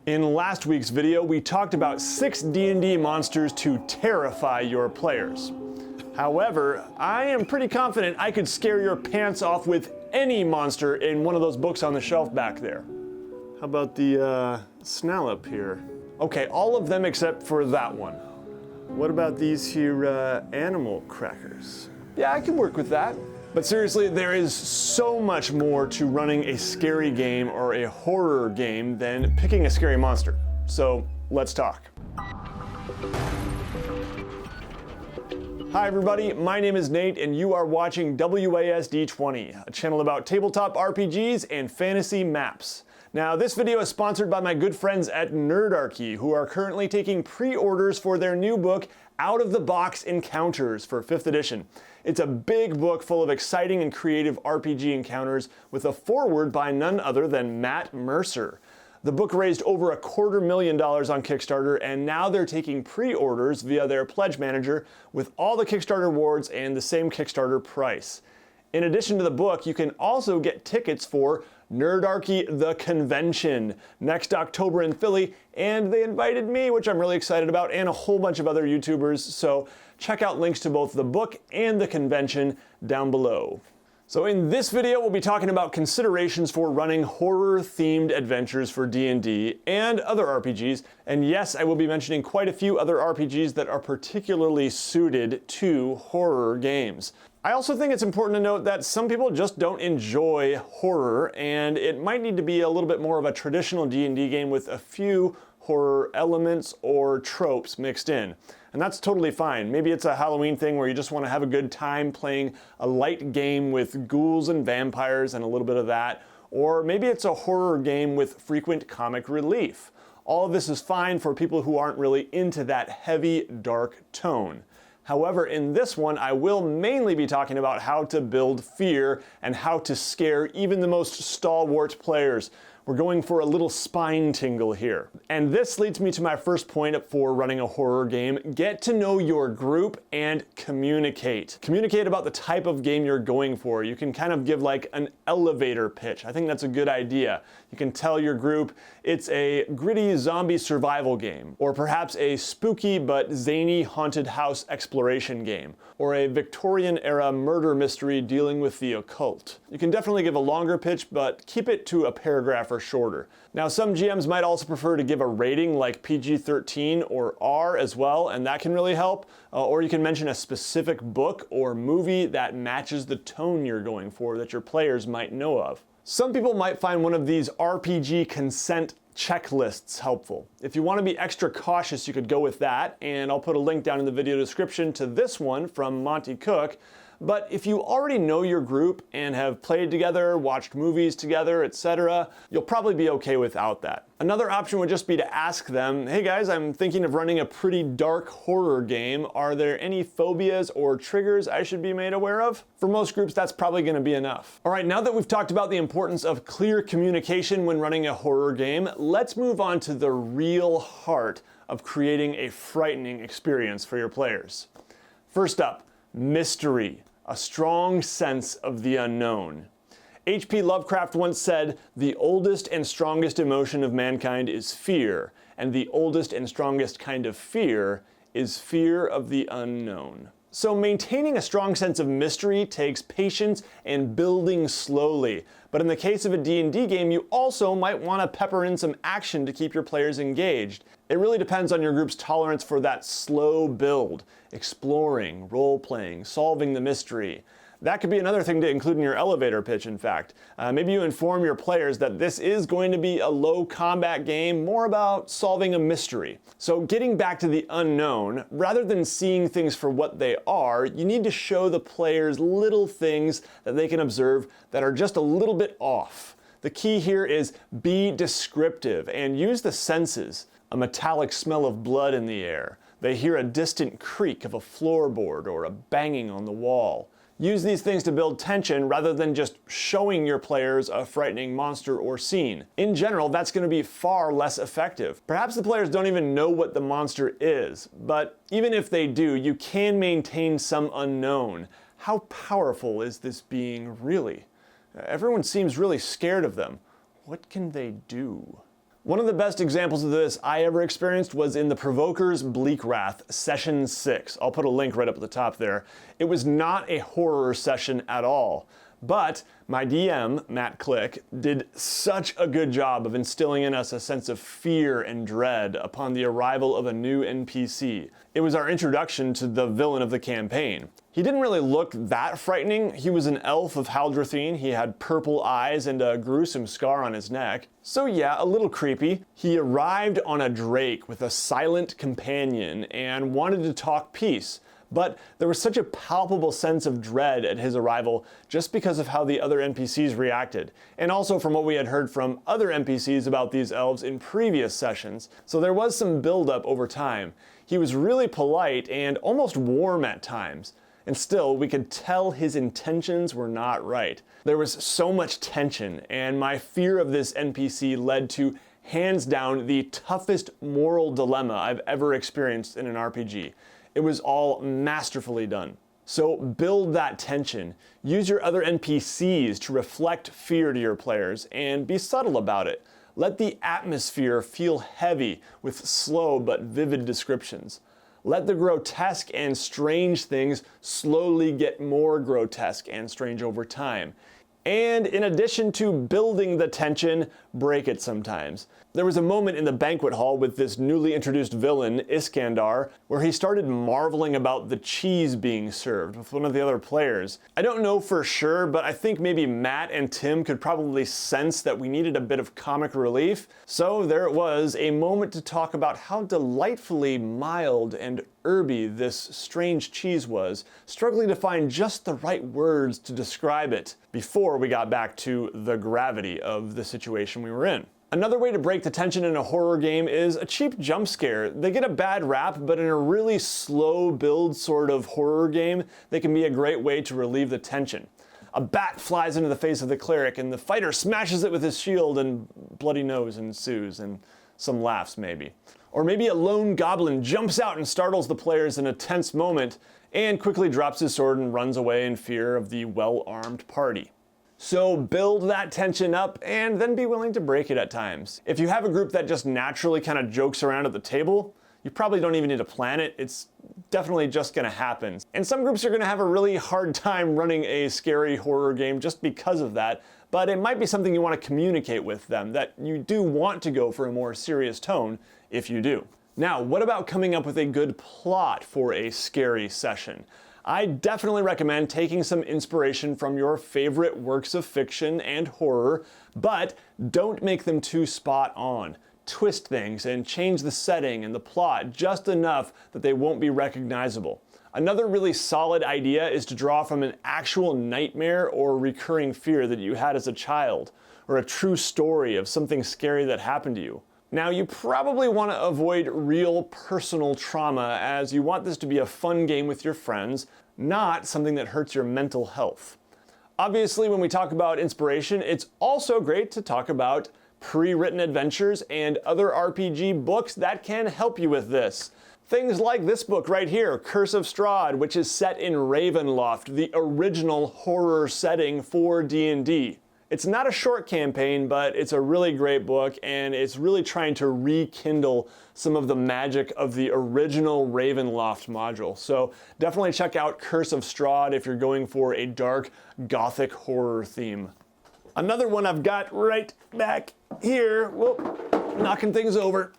In last week's video, we talked about 6 D&D monsters to terrify your players. However, I am pretty confident I could scare your pants off with any monster in one of those books on the shelf back there. How about the Snallop here? Okay, all of them except for that one. What about these here animal crackers? Yeah, I can work with that. But seriously, there is so much more to running a scary game or a horror game than picking a scary monster. So let's talk. Hi everybody, my name is Nate and you are watching WASD 20, a channel about tabletop RPGs and fantasy maps. Now this video is sponsored by my good friends at Nerdarchy, who are currently taking pre-orders for their new book, Out of the Box Encounters for 5th edition. It's a big book full of exciting and creative RPG encounters with a foreword by none other than Matt Mercer. The book raised over $250,000 on Kickstarter, and now they're taking pre-orders via their pledge manager with all the Kickstarter rewards and the same Kickstarter price. In addition to the book, you can also get tickets for Nerdarchy the Convention next October in Philly, and they invited me, which I'm really excited about, and a whole bunch of other YouTubers, so check out links to both the book and the convention down below. So in this video, we'll be talking about considerations for running horror-themed adventures for D&D and other RPGs, and yes, I will be mentioning quite a few other RPGs that are particularly suited to horror games. I also think it's important to note that some people just don't enjoy horror, and it might need to be a little bit more of a traditional D&D game with a few horror elements or tropes mixed in. And that's totally fine. Maybe it's a Halloween thing where you just want to have a good time playing a light game with ghouls and vampires and a little bit of that. Or maybe it's a horror game with frequent comic relief. All of this is fine for people who aren't really into that heavy, dark tone. However, in this one, I will mainly be talking about how to build fear and how to scare even the most stalwart players. We're going for a little spine tingle here. And this leads me to my first point for running a horror game. Get to know your group and communicate. Communicate about the type of game you're going for. You can kind of give like an elevator pitch. I think that's a good idea. You can tell your group it's a gritty zombie survival game, or perhaps a spooky but zany haunted house exploration game, or a Victorian era murder mystery dealing with the occult. You can definitely give a longer pitch, but keep it to a paragraph or shorter. Now some GMs might also prefer to give a rating like PG-13 or R as well, and that can really help. Or you can mention a specific book or movie that matches the tone you're going for that your players might know of. Some people might find one of these RPG consent checklists helpful. If you want to be extra cautious, you could go with that, and I'll put a link down in the video description to this one from Monty Cook. But if you already know your group and have played together, watched movies together, etc., you'll probably be okay without that. Another option would just be to ask them, hey guys, I'm thinking of running a pretty dark horror game. Are there any phobias or triggers I should be made aware of? For most groups, that's probably going to be enough. All right, now that we've talked about the importance of clear communication when running a horror game, let's move on to the real heart of creating a frightening experience for your players. First up, mystery, a strong sense of the unknown. H.P. Lovecraft once said, "The oldest and strongest emotion of mankind is fear, and the oldest and strongest kind of fear is fear of the unknown." So maintaining a strong sense of mystery takes patience and building slowly. But in the case of a D&D game, you also might want to pepper in some action to keep your players engaged. It really depends on your group's tolerance for that slow build, exploring, role-playing, solving the mystery. That could be another thing to include in your elevator pitch, in fact. Maybe you inform your players that this is going to be a low combat game, more about solving a mystery. So getting back to the unknown, rather than seeing things for what they are, you need to show the players little things that they can observe that are just a little bit off. The key here is be descriptive and use the senses. A metallic smell of blood in the air. They hear a distant creak of a floorboard or a banging on the wall. Use these things to build tension rather than just showing your players a frightening monster or scene. In general, that's going to be far less effective. Perhaps the players don't even know what the monster is, but even if they do, you can maintain some unknown. How powerful is this being really? Everyone seems really scared of them. What can they do? One of the best examples of this I ever experienced was in the Provoker's Bleak Wrath, Session 6. I'll put a link right up at the top there. It was not a horror session at all, but my DM, Matt Click, did such a good job of instilling in us a sense of fear and dread upon the arrival of a new NPC. It was our introduction to the villain of the campaign. He didn't really look that frightening. He was an elf of Haldrathine. He had purple eyes and a gruesome scar on his neck. So yeah, a little creepy. He arrived on a drake with a silent companion and wanted to talk peace. But there was such a palpable sense of dread at his arrival just because of how the other NPCs reacted, and also from what we had heard from other NPCs about these elves in previous sessions. So there was some buildup over time. He was really polite and almost warm at times, and still we could tell his intentions were not right. There was so much tension, and my fear of this NPC led to hands down the toughest moral dilemma I've ever experienced in an RPG. It was all masterfully done. So build that tension. Use your other NPCs to reflect fear to your players and be subtle about it. Let the atmosphere feel heavy with slow but vivid descriptions. Let the grotesque and strange things slowly get more grotesque and strange over time. And in addition to building the tension, break it sometimes. There was a moment in the banquet hall with this newly introduced villain, Iskandar, where he started marveling about the cheese being served with one of the other players. I don't know for sure, but I think maybe Matt and Tim could probably sense that we needed a bit of comic relief. So there it was, a moment to talk about how delightfully mild and herby this strange cheese was, struggling to find just the right words to describe it before we got back to the gravity of the situation we were in. Another way to break the tension in a horror game is a cheap jump scare. They get a bad rap, but in a really slow build sort of horror game, they can be a great way to relieve the tension. A bat flies into the face of the cleric and the fighter smashes it with his shield and bloody nose ensues and some laughs maybe. Or maybe a lone goblin jumps out and startles the players in a tense moment and quickly drops his sword and runs away in fear of the well-armed party. So build that tension up and then be willing to break it at times. If you have a group that just naturally kind of jokes around at the table, you probably don't even need to plan it. It's definitely just gonna happen. And some groups are gonna have a really hard time running a scary horror game just because of that, but it might be something you want to communicate with them, that you do want to go for a more serious tone if you do. Now, what about coming up with a good plot for a scary session? I definitely recommend taking some inspiration from your favorite works of fiction and horror, but don't make them too spot on. Twist things and change the setting and the plot just enough that they won't be recognizable. Another really solid idea is to draw from an actual nightmare or recurring fear that you had as a child, or a true story of something scary that happened to you. Now, you probably want to avoid real personal trauma, as you want this to be a fun game with your friends, not something that hurts your mental health. Obviously, when we talk about inspiration, it's also great to talk about pre-written adventures and other RPG books that can help you with this. Things like this book right here, Curse of Strahd, which is set in Ravenloft, the original horror setting for D&D. It's not a short campaign, but it's a really great book, and it's really trying to rekindle some of the magic of the original Ravenloft module. So definitely check out Curse of Strahd if you're going for a dark, gothic horror theme. Another one I've got right back here, whoop, knocking things over.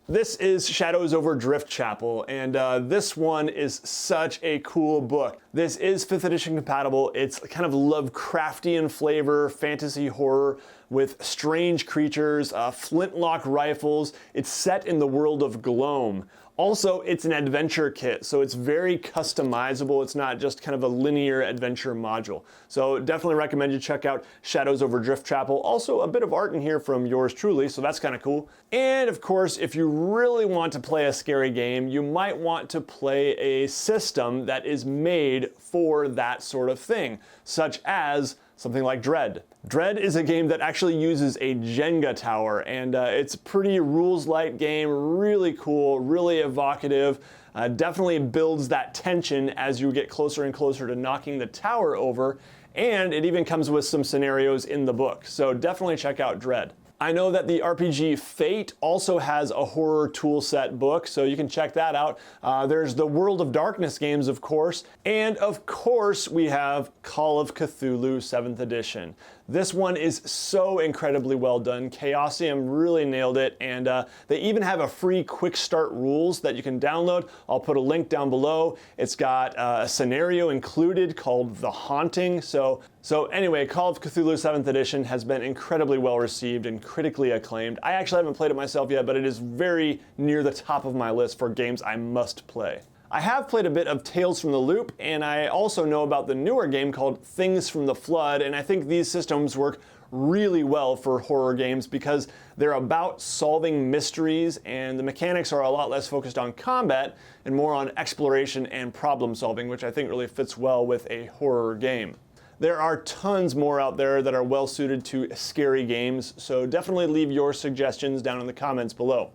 This is Shadows over Driftchapel, and this one is such a cool book. This is 5th edition compatible. It's kind of Lovecraftian flavor, fantasy horror with strange creatures, flintlock rifles. It's set in the world of Gloam. Also, it's an adventure kit, so it's very customizable. It's not just kind of a linear adventure module. So definitely recommend you check out Shadows over Driftchapel. Also, a bit of art in here from yours truly, so that's kind of cool. And of course, if you really want to play a scary game, you might want to play a system that is made for that sort of thing, such as something like Dread. Dread is a game that actually uses a Jenga tower, and it's a pretty rules-light game, really cool, really evocative, definitely builds that tension as you get closer and closer to knocking the tower over, and it even comes with some scenarios in the book, so definitely check out Dread. I know that the RPG Fate also has a horror toolset book, so you can check that out. There's the World of Darkness games, of course, and of course we have Call of Cthulhu 7th edition. This one is so incredibly well done. Chaosium really nailed it, and they even have a free quick start rules that you can download. I'll put a link down below. It's got a scenario included called The Haunting. So anyway, Call of Cthulhu 7th edition has been incredibly well received and critically acclaimed. I actually haven't played it myself yet, but it is very near the top of my list for games I must play. I have played a bit of Tales from the Loop, and I also know about the newer game called Things from the Flood, and I think these systems work really well for horror games because they're about solving mysteries, and the mechanics are a lot less focused on combat and more on exploration and problem solving, which I think really fits well with a horror game. There are tons more out there that are well suited to scary games, so definitely leave your suggestions down in the comments below.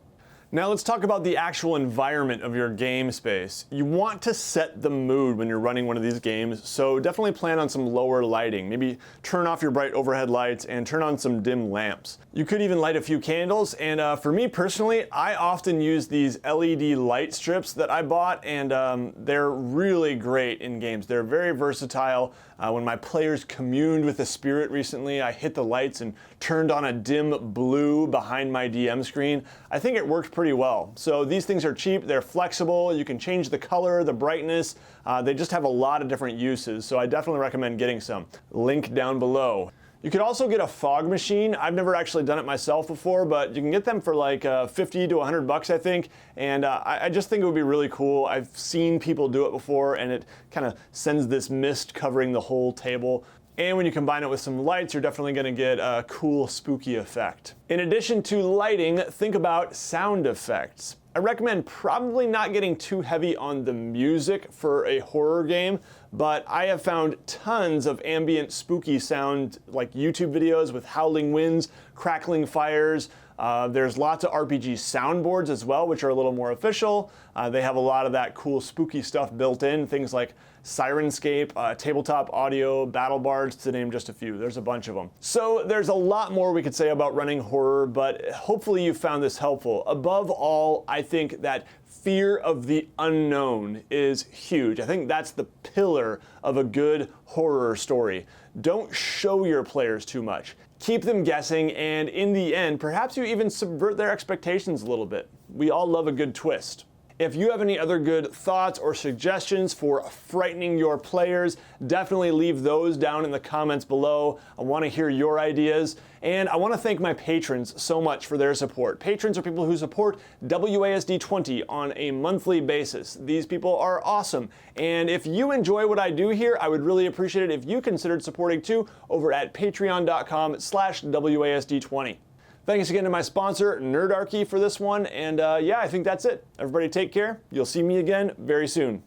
Now let's talk about the actual environment of your game space. You want to set the mood when you're running one of these games, so definitely plan on some lower lighting. Maybe turn off your bright overhead lights and turn on some dim lamps. You could even light a few candles, and for me personally, I often use these LED light strips that I bought, and they're really great in games. They're very versatile. When my players communed with the spirit recently, I hit the lights and turned on a dim blue behind my DM screen. I think it worked pretty well. So these things are cheap, they're flexible, you can change the color, the brightness, they just have a lot of different uses, so I definitely recommend getting some. Link down below. You could also get a fog machine. I've never actually done it myself before, but you can get them for like 50 to 100 bucks, I think. And I just think it would be really cool. I've seen people do it before, and it kind of sends this mist covering the whole table. And when you combine it with some lights, you're definitely going to get a cool, spooky effect. In addition to lighting, think about sound effects. I recommend probably not getting too heavy on the music for a horror game, but I have found tons of ambient spooky sound like YouTube videos with howling winds, crackling fires. There's lots of RPG soundboards as well, which are a little more official. They have a lot of that cool spooky stuff built in, things like Sirenscape, Tabletop Audio, Battle Bards, to name just a few. There's a bunch of them. So there's a lot more we could say about running horror, but hopefully you found this helpful. Above all, I think that fear of the unknown is huge. I think that's the pillar of a good horror story. Don't show your players too much. Keep them guessing, and in the end, perhaps you even subvert their expectations a little bit. We all love a good twist. If you have any other good thoughts or suggestions for frightening your players, definitely leave those down in the comments below. I want to hear your ideas, and I want to thank my patrons so much for their support. Patrons are people who support WASD 20 on a monthly basis. These people are awesome, and if you enjoy what I do here, I would really appreciate it if you considered supporting too over at patreon.com/WASD20. Thanks again to my sponsor, Nerdarchy, for this one, and yeah, I think that's it. Everybody take care. You'll see me again very soon.